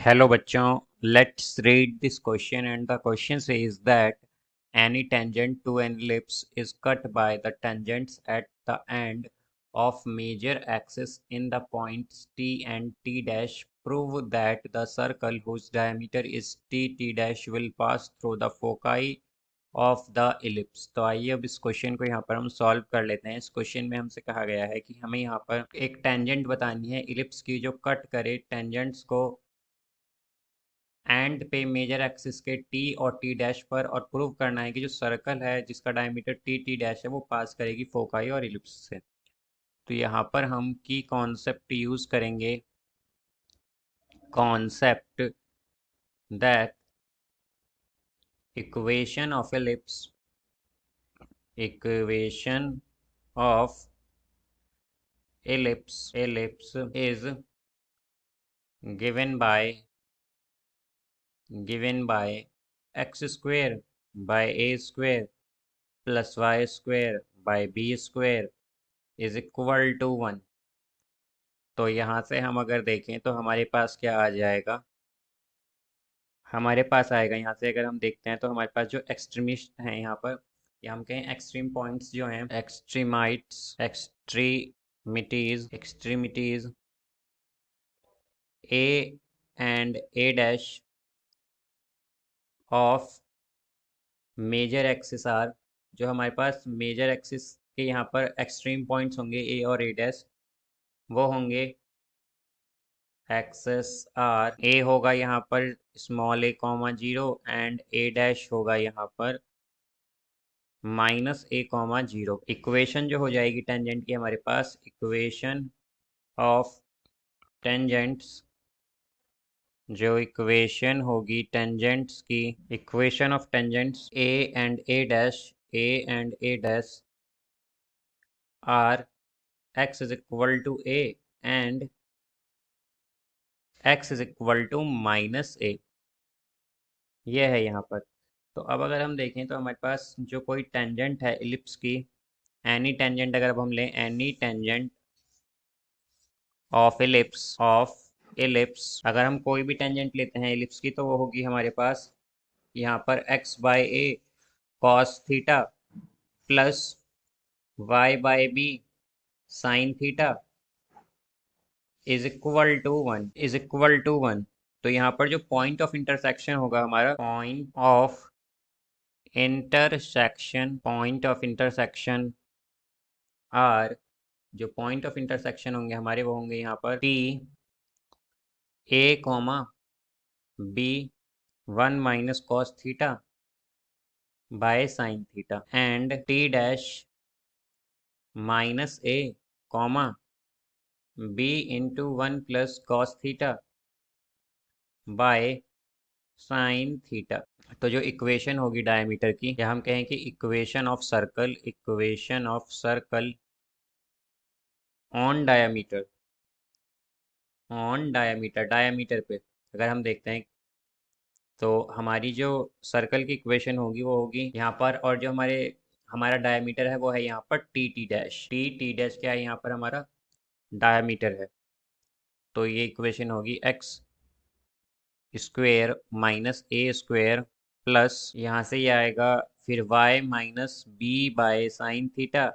Hello bachon, let's read this question, and the question says that any tangent to an ellipse is cut by the tangents at the end of major axis in the points T and T dash. Prove that the circle whose diameter is T dash will pass through the foci of the ellipse. तो आइए अब इस question को यहाँ पर हम solve कर लेते हैं। इस क्वेश्चन में हमसे कहा गया है कि हमें यहाँ पर एक टेंजेंट बतानी है इलिप्स की जो कट करे टेंजेंट्स को एंड पे मेजर एक्सिस के टी और टी डैश पर, और प्रूव करना है कि जो सर्कल है जिसका डायमीटर टी डैश है वो पास करेगी फोकाई और इलिप्स से। तो यहाँ पर हम की कॉन्सेप्ट यूज करेंगे, concept that equation of ellipse, equation of ellipse is given by x square by a square plus y square by b square is equal to 1। तो यहाँ से हम अगर देखें तो हमारे पास क्या आ जाएगा, हमारे पास आएगा यहाँ से अगर हम देखते हैं तो हमारे पास जो एक्सट्रीमिस्ट हैं यहाँ पर, या हम कहें एक्सट्रीम पॉइंट्स जो हैं, extremities A and A dash of major axis are, जो हमारे पास मेजर एक्सिस के यहाँ पर एक्सट्रीम पॉइंट्स होंगे ए और ए डैश, वो होंगे एक्सेस आर। ए होगा यहाँ पर small A comma 0 and A dash होगा यहाँ पर माइनस ए कॉमा 0। इक्वेशन जो हो जाएगी टेंजेंट की हमारे पास, इक्वेशन ऑफ टेंजेंट्स, जो इक्वेशन होगी टेंजेंट्स की, equation of tangents A and A dash are x is equal to a and x is equal to minus a, ये है यहाँ पर। तो अब अगर हम देखें तो हमारे पास जो कोई टेंजेंट है इलिप्स की, एनी टेंजेंट अगर अब हम लें, एनी टेंजेंट ऑफ इलिप्स अगर हम कोई भी टेंजेंट लेते हैं इलिप्स की, तो वो होगी हमारे पास यहाँ पर x by a cos theta plus y by b sine theta is equal to one. तो यहाँ पर जो पॉइंट ऑफ इंटरसेक्शन होगा हमारा, पॉइंट ऑफ इंटरसेक्शन आर, जो पॉइंट ऑफ इंटरसेक्शन होंगे हमारे वो होंगे यहाँ पर T a comma b 1 - cos theta by sine theta and T dash minus a comma b into 1 + cos theta by sine theta. तो जो इक्वेशन होगी डायमीटर की, या हम कहें कि equation of circle on diameter diameter पे अगर हम देखते हैं तो हमारी जो सर्कल की इक्वेशन होगी वो होगी यहाँ पर, और जो हमारा डायमीटर है वो है यहाँ पर टी डैश क्या है यहाँ पर हमारा डायमीटर है। तो ये इक्वेशन होगी x square minus a square plus यहाँ से ये आएगा फिर y minus b by sine theta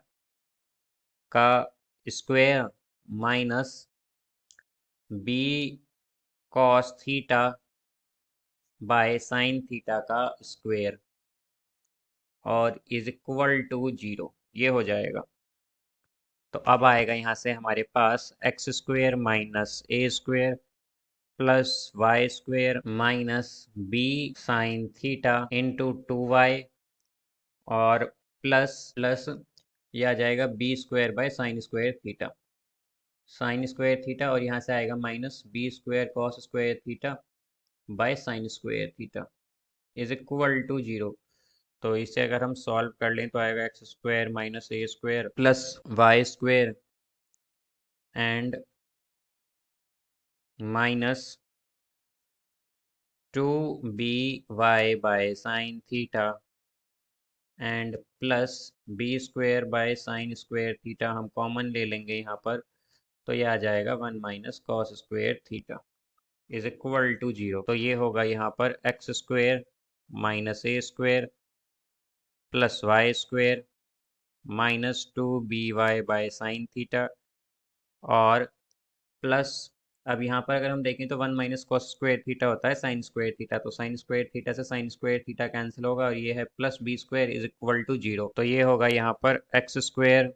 का square minus b cos theta by sine theta का स्क्वेयर और इज इक्वल टू 0, ये हो जाएगा। तो अब आएगा यहाँ से हमारे पास x square minus a square plus y square minus b sine theta into 2y और प्लस प्लस ये आ जाएगा b square by sine square theta और यहाँ से आएगा minus b square cos square theta by sine square theta is equal to 0। तो इसे अगर हम सॉल्व कर लें तो आएगा x square minus a square plus y square and minus 2by by sine theta and plus b square by sine square theta हम common ले लेंगे यहाँ पर, तो यह आ जाएगा 1 - cos square theta. Is equal to 0। तो ये होगा यहाँ पर x square minus a square plus y square minus 2 by by sine theta और प्लस, अब यहाँ पर अगर हम देखें तो 1 - cos² थीटा होता है साइन स्क्वायर थीटा, तो साइन स्क्वायर थीटा से साइन स्क्वायर थीटा कैंसिल होगा और ये है plus b square is equal to 0। तो ये होगा यहाँ पर x square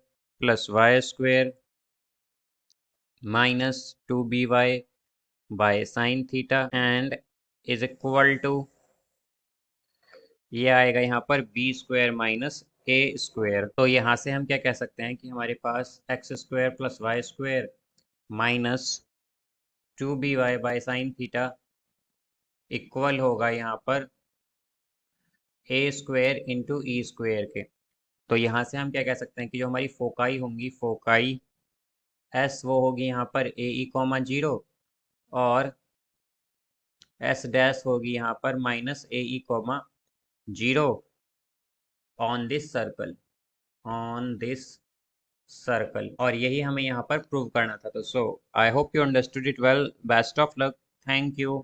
plus y square minus 2 by by sine theta and is equal to, ये आएगा यहाँ पर b square minus a square. तो यहाँ से हम क्या कह सकते हैं कि हमारे पास x square plus y square minus 2 by by sine theta equal होगा यहाँ पर a square into e square के। तो यहाँ से हम क्या कह सकते हैं कि जो हमारी फोकाई होंगी, फोकाई एस वो होगी यहाँ पर ए ई कॉमा 0 और एस डैश होगी यहाँ पर minus a e comma 0 on this circle, on this circle. और यही हमें यहाँ पर प्रूव करना था। तो so I hope you understood it well. Best of luck. Thank you.